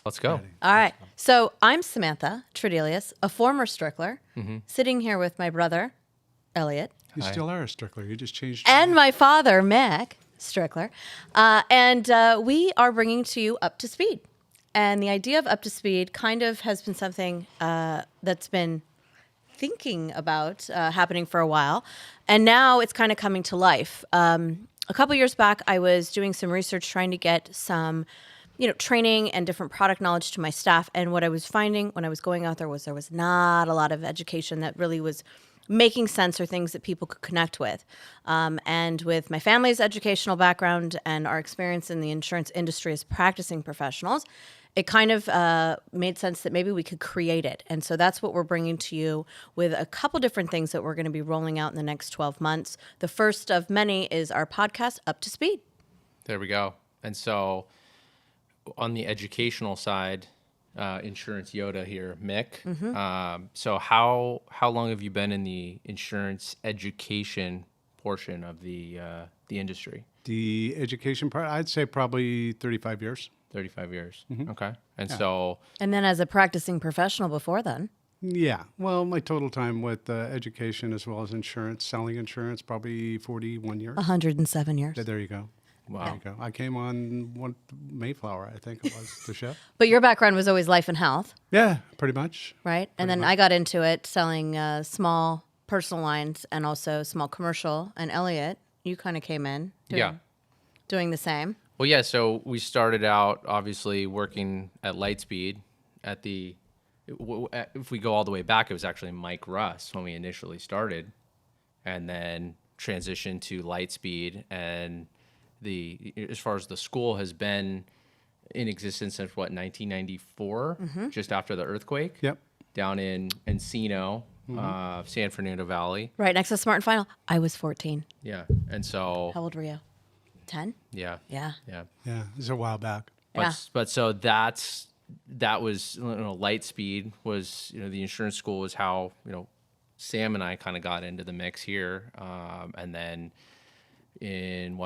Let's go. Ready. All right. So I'm Samantha Tredelius, a former Strickler, sitting here with my brother, Elliot, You Hi. still are a Strickler. You just changed. and my father, Mac Strickler. And we are bringing to you Up to Speed. And the idea of Up to Speed kind of has been something that's been thinking about happening for a while. And now it's kind of coming to life. A couple years back, I was doing some research trying to get some training and different product knowledge to my staff. And what I was finding when I was going out there was not a lot of education that really was making sense or things that people could connect with. And with my family's educational background and our experience in the insurance industry as practicing professionals, it kind of made sense that maybe we could create it. And so that's what we're bringing to you with a couple different things that we're going to be rolling out in the next 12 months. The first of many is our podcast, Up to Speed. There we go. And so on the educational side, Insurance Yoda here, Mick. So how long have you been in the insurance education portion of the industry? The education part, I'd say probably 35 years. 35 years. Okay. And so, And then as a practicing professional before then. Yeah. Well, my total time with education as well as insurance, selling insurance, probably 41 years. 107 years. There you go. wow. There you go. I came on Mayflower, I think it was the show. But your background was always life and health, Yeah, pretty much. right? And then I got into it selling small personal lines and also small commercial. And Elliot, you kind of came in doing the same. Well, yeah, so we started out obviously working at Lightspeed if we go all the way back, it was actually Mike Russ when we initially started, and then transitioned to Lightspeed. And as far as the school has been in existence since 1994, just after the earthquake. Yep. Down in Encino, San Fernando Valley. Right next to Smart and Final. I was 14. Yeah, and so How old were you? 10? yeah. Yeah. Yeah, it was a while back. Yeah. But so that was Lightspeed was the insurance school was how Sam and I kind of got into the mix here, and then in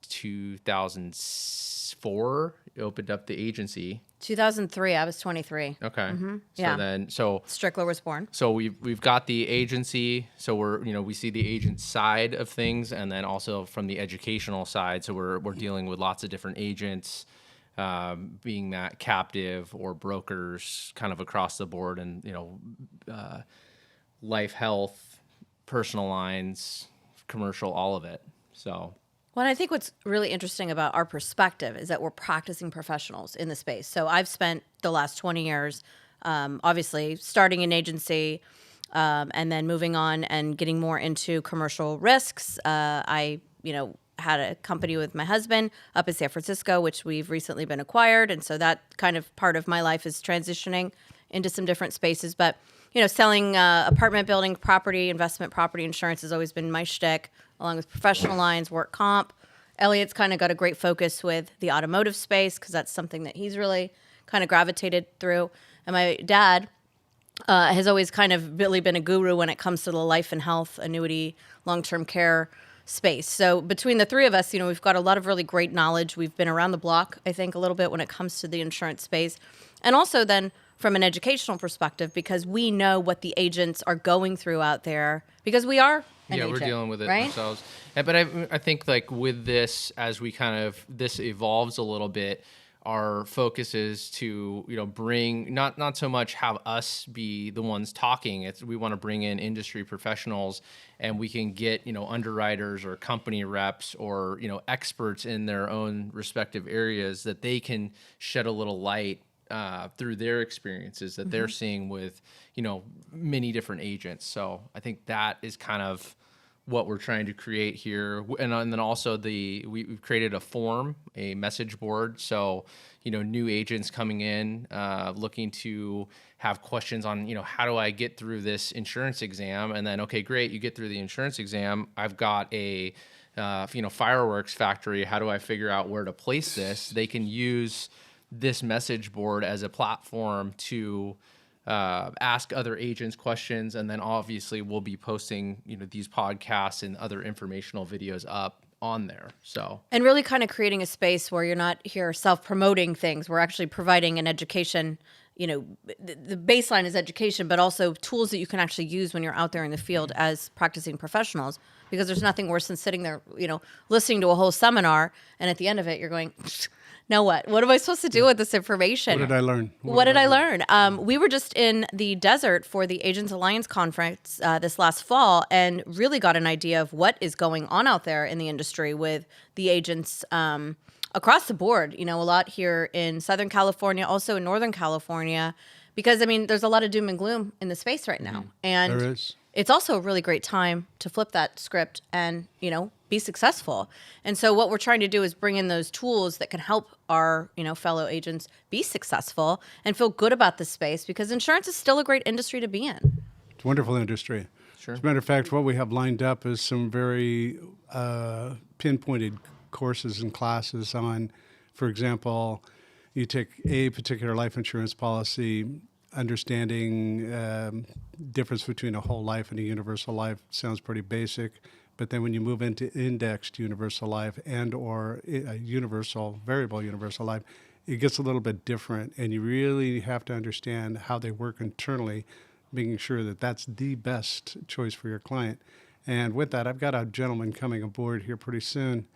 2004 opened up the agency. 2003. I was 23. Okay, Yeah. so Strickler was born. So we've got the agency. So we see the agent side of things, and then also from the educational side. So we're dealing with lots of different agents, being that captive or brokers, kind of across the board, and life, health, personal lines, commercial, all of it. So. Well, I think what's really interesting about our perspective is that we're practicing professionals in the space. So I've spent the last 20 years, obviously, starting an agency and then moving on and getting more into commercial risks. I had a company with my husband up in San Francisco, which we've recently been acquired. And so that kind of part of my life is transitioning into some different spaces. But, selling apartment building, property, investment property insurance has always been my shtick, along with professional lines, work comp. Elliot's kind of got a great focus with the automotive space because that's something that he's really kind of gravitated through. And my dad has always kind of really been a guru when it comes to the life and health, annuity, long-term care space. So between the three of us, we've got a lot of really great knowledge. We've been around the block, I think, a little bit when it comes to the insurance space. And also then from an educational perspective, because we know what the agents are going through out there, because we are an agent, we're dealing with it right? ourselves. But I think like with this, as we this evolves a little bit, our focus is to bring not so much have us be the ones talking. We want to bring in industry professionals, and we can get underwriters or company reps or experts in their own respective areas that they can shed a little light through their experiences that they're seeing with many different agents. So I think that is kind of what we're trying to create here. And then also we've created a form, a message board. So, new agents coming in, looking to have questions on, how do I get through this insurance exam? And then, okay, great. You get through the insurance exam. I've got a, fireworks factory. How do I figure out where to place this? They can use this message board as a platform to ask other agents questions, and then obviously we'll be posting these podcasts and other informational videos up on there. So, And really kind of creating a space where you're not here self-promoting things. We're actually providing an education. The baseline is education, but also tools that you can actually use when you're out there in the field as practicing professionals, because there's nothing worse than sitting there, listening to a whole seminar. And at the end of it, you're going, now what? What am I supposed to do with this information? What did I learn? What did I learn? We were just in the desert for the Agents Alliance conference this last fall, and really got an idea of what is going on out there in the industry with the agents across the board. A lot here in Southern California, also in Northern California, because there's a lot of doom and gloom in the space right now, and There is. it's also a really great time to flip that script and be successful. And so what we're trying to do is bring in those tools that can help our fellow agents be successful and feel good about the space, because insurance is still a great industry to be in. It's a wonderful industry. Sure. As a matter of fact, what we have lined up is some very pinpointed courses and classes on, for example, you take a particular life insurance policy, understanding difference between a whole life and a universal life sounds pretty basic. But then when you move into indexed universal life and or a variable universal life, it gets a little bit different. And you really have to understand how they work internally, making sure that that's the best choice for your client. And with that, I've got a gentleman coming aboard here pretty soon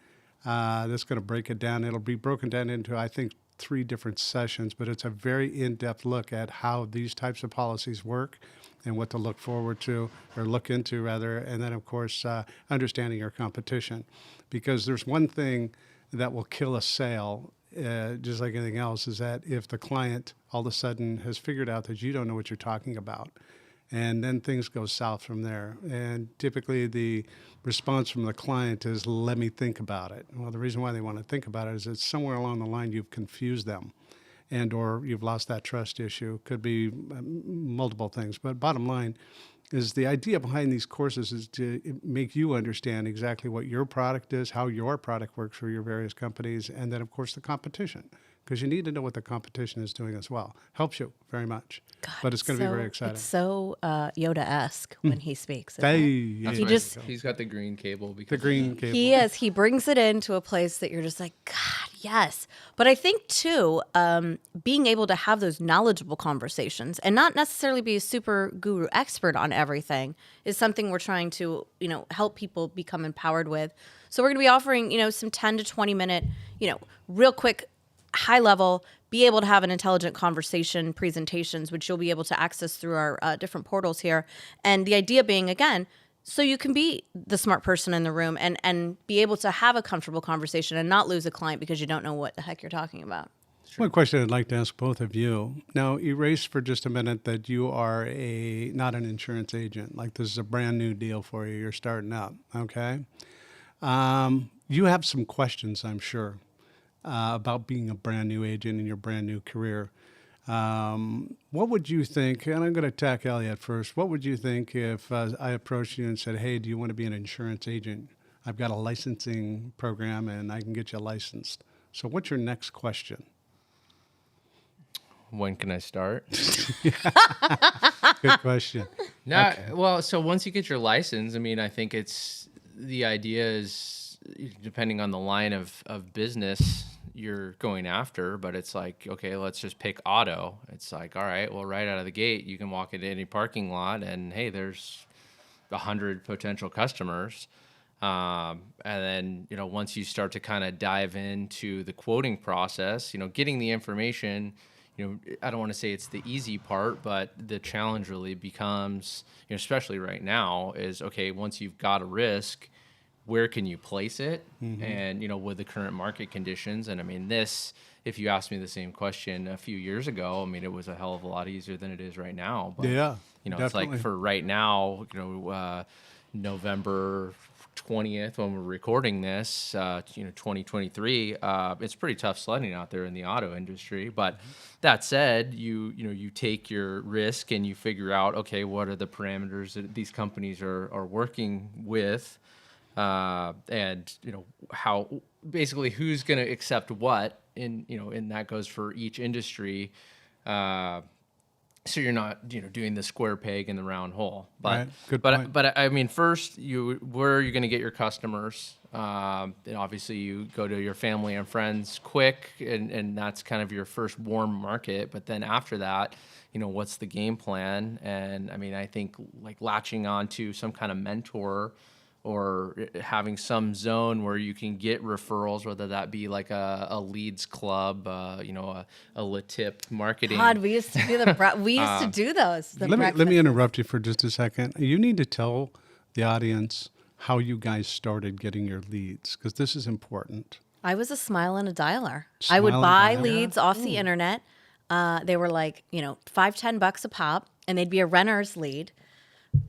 that's going to break it down. It'll be broken down into, I think, 3 different sessions, but it's a very in-depth look at how these types of policies work and what to look forward to, or look into rather, and then of course understanding your competition, because there's one thing that will kill a sale, just like anything else, is that if the client all of a sudden has figured out that you don't know what you're talking about, and then things go south from there. And typically the response from the client is, let me think about it. Well, the reason why they want to think about it is that somewhere along the line you've confused them, and or you've lost that trust issue. Could be multiple things. But bottom line is, the idea behind these courses is to make you understand exactly what your product is, how your product works for your various companies, and then, of course, the competition. Because you need to know what the competition is doing as well. Helps you very much. God, but it's going to be very exciting. It's so Yoda-esque when he speaks. isn't Hey, it? yeah. He just he's got the green cable. Because The green cable. He is. He brings it into a place that you're just like, God, yes. But I think, too, being able to have those knowledgeable conversations and not necessarily be a super guru expert on everything is something we're trying to, help people become empowered with. So we're going to be offering, some 10 to 20 minute, real quick, high level, be able to have an intelligent conversation presentations, which you'll be able to access through our different portals here. And the idea being, again, so you can be the smart person in the room and be able to have a comfortable conversation and not lose a client because you don't know what the heck you're talking about. One question I'd like to ask both of you. Now, erase for just a minute that you are not an insurance agent. Like, this is a brand new deal for you. You're starting up, okay? You have some questions, I'm sure, about being a brand new agent in your brand new career. What would you think, and I'm going to attack Elliot first, what would you think if I approached you and said, hey, do you want to be an insurance agent? I've got a licensing program and I can get you licensed. So what's your next question? when can I start? Good question. No, well, so once you get your license, I think the idea is, depending on the line of business you're going after, but it's like, okay, let's just pick auto. It's like, all right, well, right out of the gate, you can walk into any parking lot and, hey, there's 100 potential customers. And then, once you start to kind of dive into the quoting process, getting the information, I don't want to say it's the easy part, but the challenge really becomes, especially right now, is, okay, once you've got a risk, where can you place it? Mm-hmm. And, with the current market conditions. And if you asked me the same question a few years ago, it was a hell of a lot easier than it is right now. But, yeah, it's definitely. like for right now, November 20th, when we're recording this, 2023, it's pretty tough sledding out there in the auto industry. But that said, you take your risk and you figure out, okay, what are the parameters that these companies are working with, and how basically who's going to accept what, and that goes for each industry. so you're not, doing the square peg in the round hole. But Right. Good but point. but I mean, first, where are you going to get your customers? And obviously, you go to your family and friends quick, and that's kind of your first warm market. But then after that, what's the game plan? And I mean, I think like latching on to some kind of mentor or having some zone where you can get referrals, whether that be like a leads club, a LaTip marketing. God, we used to do we used to do those. The Let me breakfast. interrupt you for just a second. You need to tell the audience how you guys started getting your leads, because this is important. I was a smile and a dialer. I would Smile and buy dialer? leads off the internet. They were like, $5-10 a pop, and they'd be a renter's lead,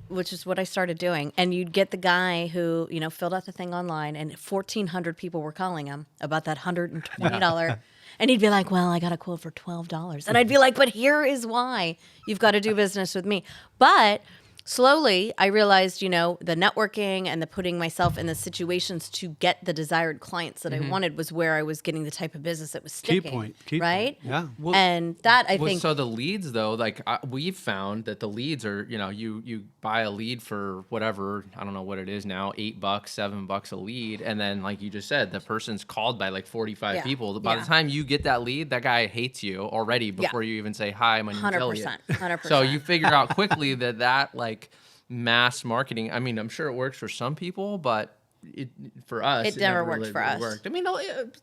which is what I started doing. And you'd get the guy who, filled out the thing online, and 1,400 people were calling him about that $120. And he'd be like, well, I got a quote for $12. And I'd be like, but here is why you've got to do business with me. But slowly, I realized, the networking and the putting myself in the situations to get the desired clients that I wanted was where I was getting the type of business that was sticking. Key right? point. Yeah. Well, And that I well, think so the leads though, like we've found that the leads are, you buy a lead for whatever, I don't know what it is now, $8, $7 a lead, and then like you just said, the person's called by like 45 Yeah. people. By Yeah. the time you get that lead, that guy hates you already before you even say hi. My name's 100%, Elliot. 100%. So you figure out quickly that like mass marketing. I mean, I'm sure it works for some people, but for us, It never worked really for us. worked. I mean,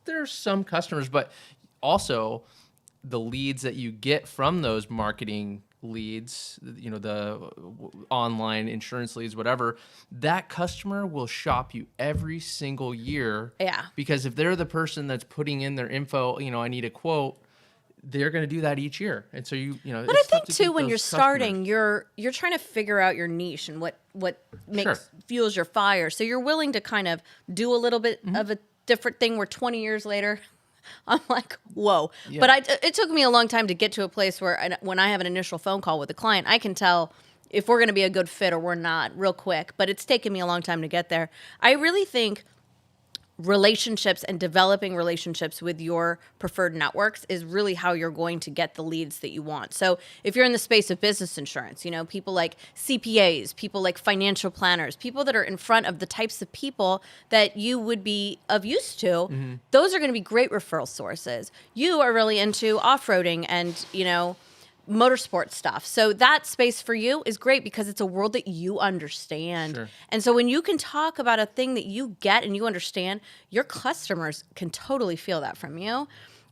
there's some customers, but also the leads that you get from those marketing leads, the online insurance leads, whatever, that customer will shop you every single year. Yeah. Because if they're the person that's putting in their info, I need a quote, they're going to do that each year. And so But I think too, when you're starting, you're trying to figure out your niche and what fuels your fire. So you're willing to kind of do a little bit of a different thing. Where 20 years later, I'm like, whoa. Yeah. But it took me a long time to get to a place where when I have an initial phone call with a client, I can tell if we're going to be a good fit or we're not real quick. But it's taken me a long time to get there. I really think relationships and developing relationships with your preferred networks is really how you're going to get the leads that you want. So if you're in the space of business insurance, people like CPAs, people like financial planners, people that are in front of the types of people that you would be of use to, those are going to be great referral sources. You are really into off-roading and, motorsport stuff. So that space for you is great because it's a world that you understand. Sure. And so when you can talk about a thing that you get and you understand, your customers can totally feel that from you.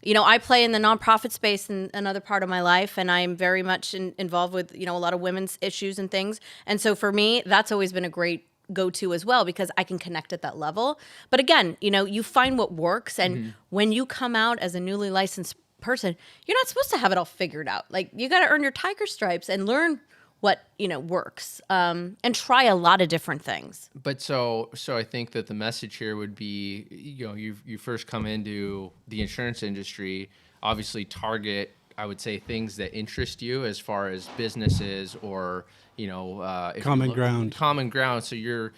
I play in the nonprofit space in another part of my life, and I'm very much involved with, a lot of women's issues and things. And so for me, that's always been a great go-to as well because I can connect at that level. But again, you find what works. And when you come out as a newly licensed person, you're not supposed to have it all figured out. Like, you got to earn your tiger stripes and learn what works, and try a lot of different things. But so I think that the message here would be, you first come into the insurance industry, obviously target, I would say, things that interest you as far as businesses or Common ground. Common ground. So you're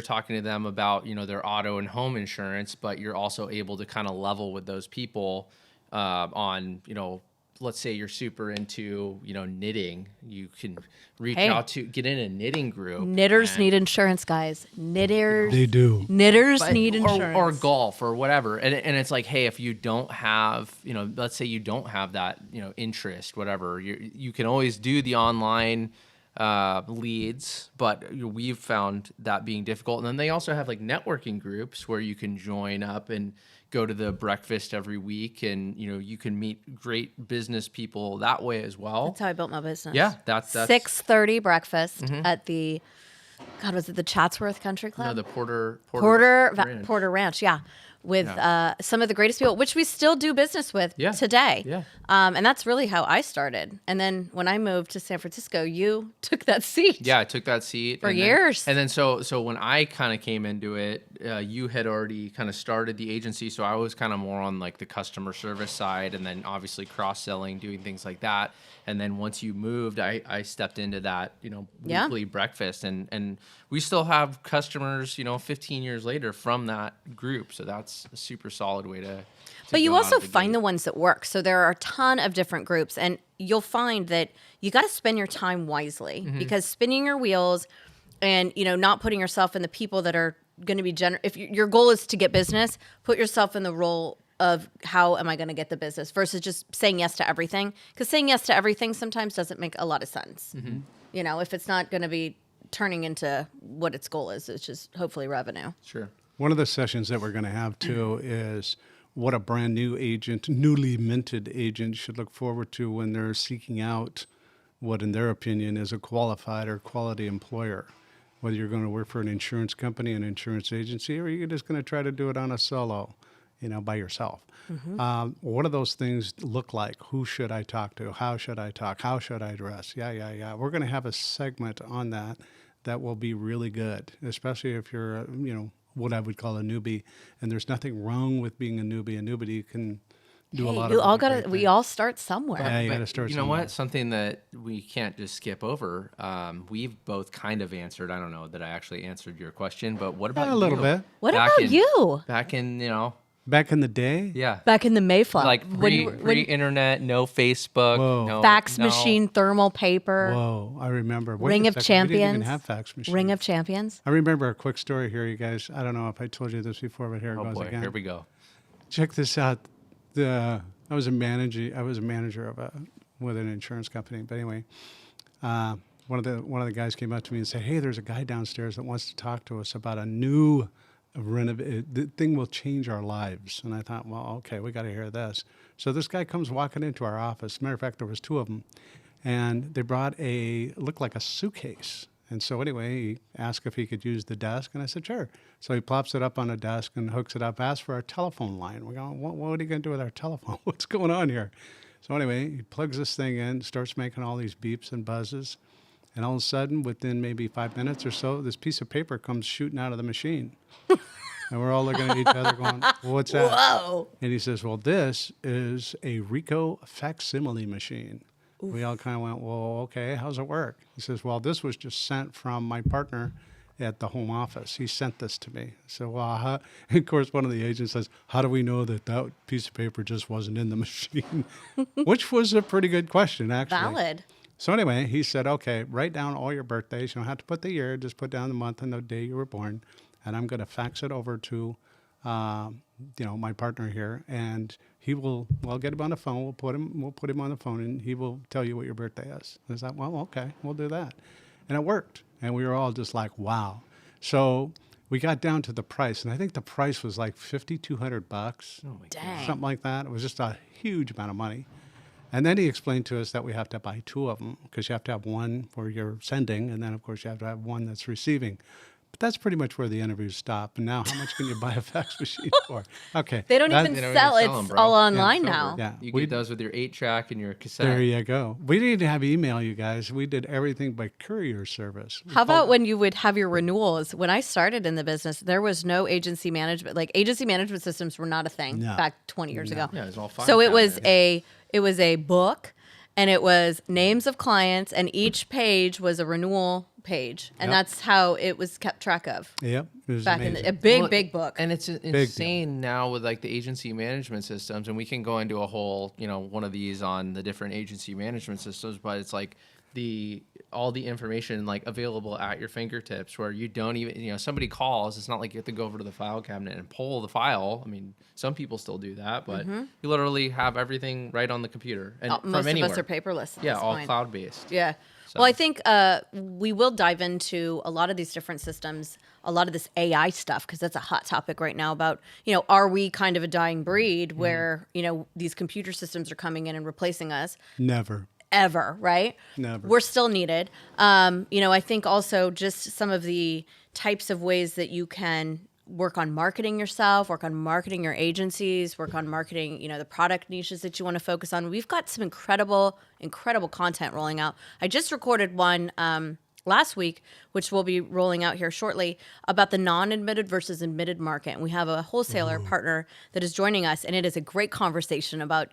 talking to them about their auto and home insurance, but you're also able to kind of level with those people on let's say you're super into knitting. You can reach out to get in a knitting group. Knitters need insurance, guys. Knitters. They do. Knitters need insurance. Or golf or whatever. And it's like, hey, if you don't have, let's say you don't have that, interest, whatever, you can always do the online leads, but we've found that being difficult. And then they also have like networking groups where you can join up and go to the breakfast every week, and you can meet great business people that way as well. That's how I built my business. Yeah, that's 6:30 breakfast at the, God, was it the Chatsworth Country Club? the Porter Ranch. Porter Ranch, yeah. With some of the greatest people, which we still do business with today. Yeah. And that's really how I started. And then when I moved to San Francisco, you took that seat. Yeah, I took that seat for years. And then so when I kind of came into it, you had already kind of started the agency, so I was kind of more on like the customer service side, and then obviously cross-selling, doing things like that. And then once you moved, I stepped into that, weekly breakfast, and we still have customers, 15 years later from that group. So that's a super solid way to But you go also out of the find gate. the ones that work. So there are a ton of different groups, and you'll find that you got to spend your time wisely because spinning your wheels and, not putting yourself in the people that are going to be if your goal is to get business, put yourself in the role of how am I going to get the business versus just saying yes to everything. Because saying yes to everything sometimes doesn't make a lot of sense. If it's not going to be turning into what its goal is, it's just hopefully revenue. Sure. One of the sessions that we're going to have too is what a brand new agent, newly minted agent, should look forward to when they're seeking out what, in their opinion, is a qualified or quality employer. Whether you're going to work for an insurance company, an insurance agency, or you're just going to try to do it on a solo, by yourself. What do those things look like? Who should I talk to? How should I talk? How should I dress? Yeah. We're going to have a segment on that will be really good, especially if you're, what I would call a newbie. And there's nothing wrong with being a newbie. A newbie can do a lot of We all start somewhere. Yeah, you got to start You know somewhere. what? Something that we can't just skip over. We've both kind of answered. I don't know that I actually answered your question, but what about A little you? bit. What about you? Back in, Back in the day? yeah. Back in the Mayflower. Like pre-internet, no Facebook, Whoa. no fax no. machine, thermal paper, Whoa, I remember. Wait Ring a of second, we didn't even Champions. have fax machines. Ring of Champions. I remember a quick story here, you guys. I don't know if I told you this before, but here it Oh goes boy, again. here we go. Check this out. I was a manager with an insurance company. But anyway, one of the guys came up to me and said, "Hey, there's a guy downstairs that wants to talk to us about a new the thing will change our lives." And I thought, well, okay, we got to hear this. So this guy comes walking into our office. Matter of fact, there was two of them, and they brought looked like a suitcase. And so anyway, he asked if he could use the desk, and I said, sure. So he plops it up on a desk and hooks it up, asks for our telephone line. We're going, what are you going to do with our telephone? What's going on here? So anyway, he plugs this thing in, starts making all these beeps and buzzes. And all of a sudden, within maybe 5 minutes or so, this piece of paper comes shooting out of the machine. And we're all looking at each other going, well, what's that? Whoa. And he says, well, this is a Ricoh facsimile machine. Oof. We all kind of went, well, okay, how's it work? He says, well, this was just sent from my partner at the home office. He sent this to me. So, well, how? And of course, one of the agents says, how do we know that piece of paper just wasn't in the machine? Which was a pretty good question, actually. Valid. So anyway, he said, okay, write down all your birthdays. You don't have to put the year, just put down the month and the day you were born. And I'm going to fax it over to, my partner here, and I'll get him on the phone. We'll put him on the phone, and he will tell you what your birthday is. And I thought, well, okay, we'll do that. And it worked. And we were all just like, wow. So we got down to the price, and I think the price was like $5,200, Dang. something like that. It was just a huge amount of money. And then he explained to us that we have to buy two of them because you have to have one for your sending, and then, of course, you have to have one that's receiving. But that's pretty much where the interviews stop. And now, how much can you buy a fax machine for? Okay. They don't even sell it. them, It's bro. all online Yeah, it's now. over. Yeah. You We- get those with your 8-track and your cassette. There you go. We didn't even have email, you guys. We did everything by courier service. How about when you would have your renewals? When I started in the business, there was no agency management. Like agency management systems were not a thing No. back 20 years ago. Yeah, it was all file So it was cabinet. it was a book, and it was names of clients, and each page was a renewal page, and Yep. that's how it was kept track of Yep. It was back amazing. in a big Well, book. And it's deal. insane now with like the agency management systems, and we can go into a whole, one of these on the different agency management systems, but it's like all the information like available at your fingertips where you don't even, somebody calls, it's not like you have to go over to the file cabinet and pull the file. I mean, some people still do that, but you literally have everything right on the computer and Most from anywhere. of us are paperless. At Yeah, this all point. cloud-based. Yeah. So- Well, I think we will dive into a lot of these different systems, a lot of this AI stuff, because that's a hot topic right now about, are we kind of a dying breed where, these computer systems are coming in and replacing us Never. ever, right? Never. We're still needed. I think also just some of the types of ways that you can work on marketing yourself, work on marketing your agencies, work on marketing, the product niches that you want to focus on. We've got some incredible content rolling out. I just recorded one last week, which we'll be rolling out here shortly, about the non-admitted versus admitted market. And we have a wholesaler partner that is joining us, and it is a great conversation about,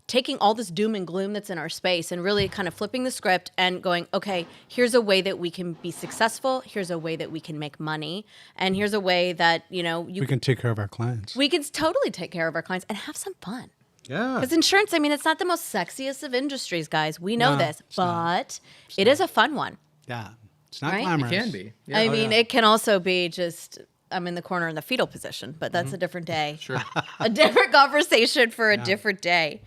taking all this doom and gloom that's in our space and really kind of flipping the script and going, okay, here's a way that we can be successful. Here's a way that we can make money. And here's a way that, We can take care of our clients. we can totally take care of our clients and have some fun. Yeah. Because insurance, I mean, it's not the most sexiest of industries, guys. We know No, this, it's not. but it is a fun one. Yeah. It's not Right? It glamorous. It can be. Yeah. I mean, yeah. it can also be just, I'm in the corner in the fetal position, but that's a different day. Sure. A different conversation for a different day.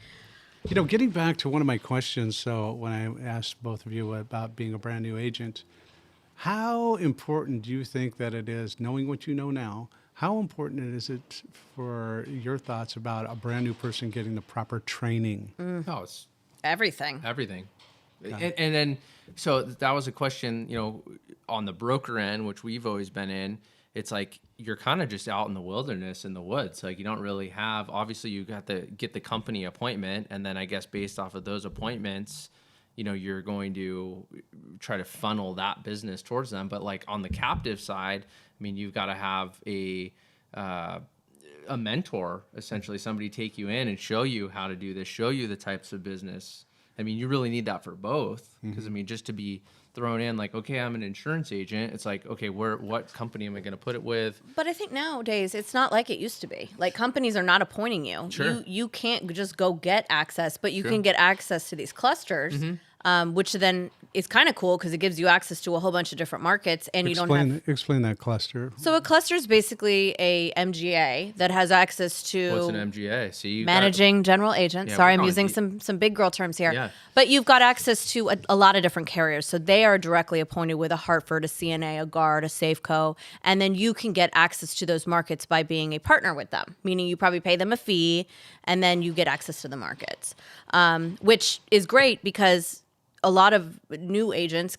You know, getting back to one of my questions, so when I asked both of you about being a brand new agent, how important do you think that it is, knowing what you know now, how important is it for your thoughts about a brand new person getting the proper training? No, it's Everything. everything. And then, so that was a question, you know, on the broker end, which we've always been in. It's like you're kind of just out in the wilderness in the woods. Like you don't really have, obviously you got to get the company appointment. And then I guess based off of those appointments, you know, you're going to try to funnel that business towards them. But like on the captive side, I mean, you've got to have a mentor, essentially somebody take you in and show you how to do this, show you the types of business. I mean, you really need that for both. Because I mean, just to be thrown in like, okay, I'm an insurance agent. It's like, okay, what company am I going to put it with? But I think nowadays it's not like it used to be. Like companies are not appointing you. Sure. You can't just go get access, but you can get access to these clusters, which then is kind of cool because it gives you access to a whole bunch of different markets, and you don't have. Explain that cluster. So a cluster is basically a MGA that has access to What's an MGA? So you managing general agent. Yeah, Sorry, we're I'm going using deep. some big girl terms here. Yeah. But you've got access to a lot of different carriers. So they are directly appointed with a Hartford, a CNA, a Guard, a Safeco, and then you can get access to those markets by being a partner with them, meaning you probably pay them a fee, and then you get access to the markets, which is great because a lot of new agents,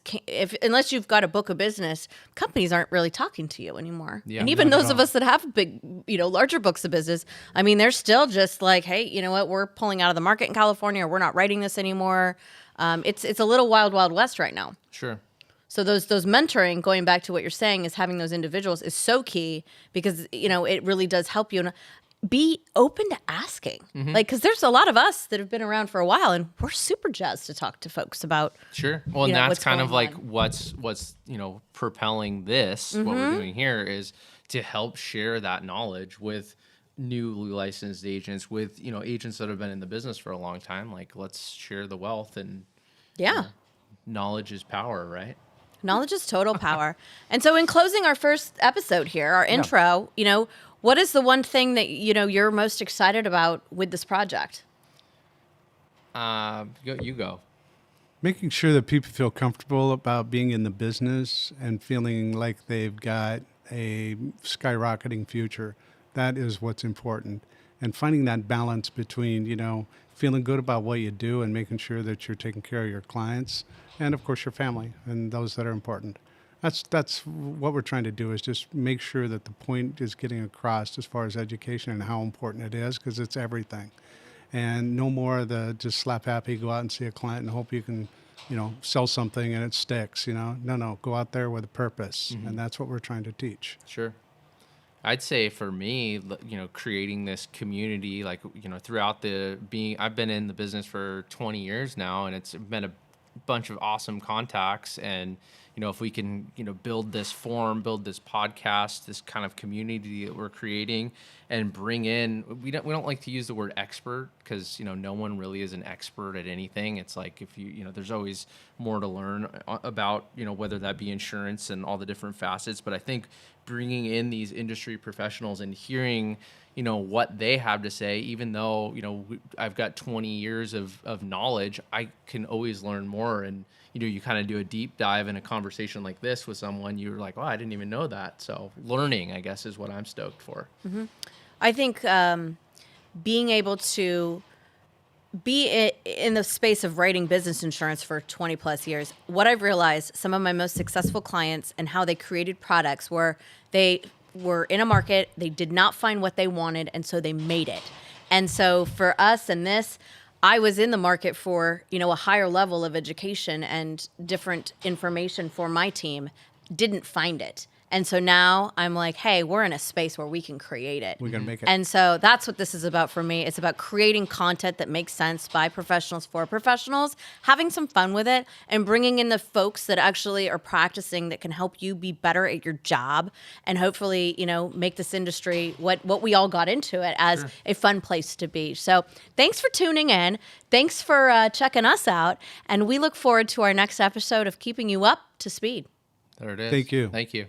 unless you've got a book of business, companies aren't really talking to you anymore. Yeah, and even not at those of all. us that have big, larger books of business, I mean, they're still just like, hey, you know what? We're pulling out of the market in California, or we're not writing this anymore. It's a little wild, wild west right now. Sure. So those mentoring, going back to what you're saying, is having those individuals is so key because it really does help you. And be open to asking, like, because there's a lot of us that have been around for a while, and we're super jazzed to talk to folks about. Sure. Well, and you know, that's what's kind of going like on. what's propelling this. What we're doing here is to help share that knowledge with newly licensed agents, with agents that have been in the business for a long time. Like, let's share the wealth, and Yeah. knowledge is power, right? Knowledge is total power. And so in closing our first episode here, our intro, what is the one thing that, you're most excited about with this project? You go. Making sure that people feel comfortable about being in the business and feeling like they've got a skyrocketing future. That is what's important. And finding that balance between, feeling good about what you do and making sure that you're taking care of your clients and, of course, your family and those that are important. That's what we're trying to do, is just make sure that the point is getting across as far as education and how important it is, because it's everything. And no more of the just slap happy, go out and see a client and hope you can, sell something and it sticks, No, go out there with a purpose. And that's what we're trying to teach. Sure. I'd say for me, creating this community, throughout I've been in the business for 20 years now, and it's been a bunch of awesome contacts. And, if we can, build this forum, build this podcast, this kind of community that we're creating, and bring in, we don't like to use the word expert because, no one really is an expert at anything. It's like, if there's always more to learn about, whether that be insurance and all the different facets. But I think bringing in these industry professionals and hearing, what they have to say, even though, I've got 20 years of knowledge, I can always learn more. And, you kind of do a deep dive in a conversation like this with someone, you're like, oh, I didn't even know that. So learning, I guess, is what I'm stoked for. Mm-hmm. I think being able to be in the space of writing business insurance for 20 plus years, what I've realized, some of my most successful clients and how they created products where they were in a market, they did not find what they wanted, and so they made it. And so for us and this, I was in the market for, a higher level of education and different information for my team, didn't find it. And so now I'm like, hey, we're in a space where we can create it. We're going to make it. And so that's what this is about for me. It's about creating content that makes sense by professionals for professionals, having some fun with it, and bringing in the folks that actually are practicing that can help you be better at your job and hopefully, make this industry what we all got into it as a fun place to be. So thanks for tuning in. Thanks for checking us out. And we look forward to our next episode of keeping you up to speed. There it is. Thank you. Thank you.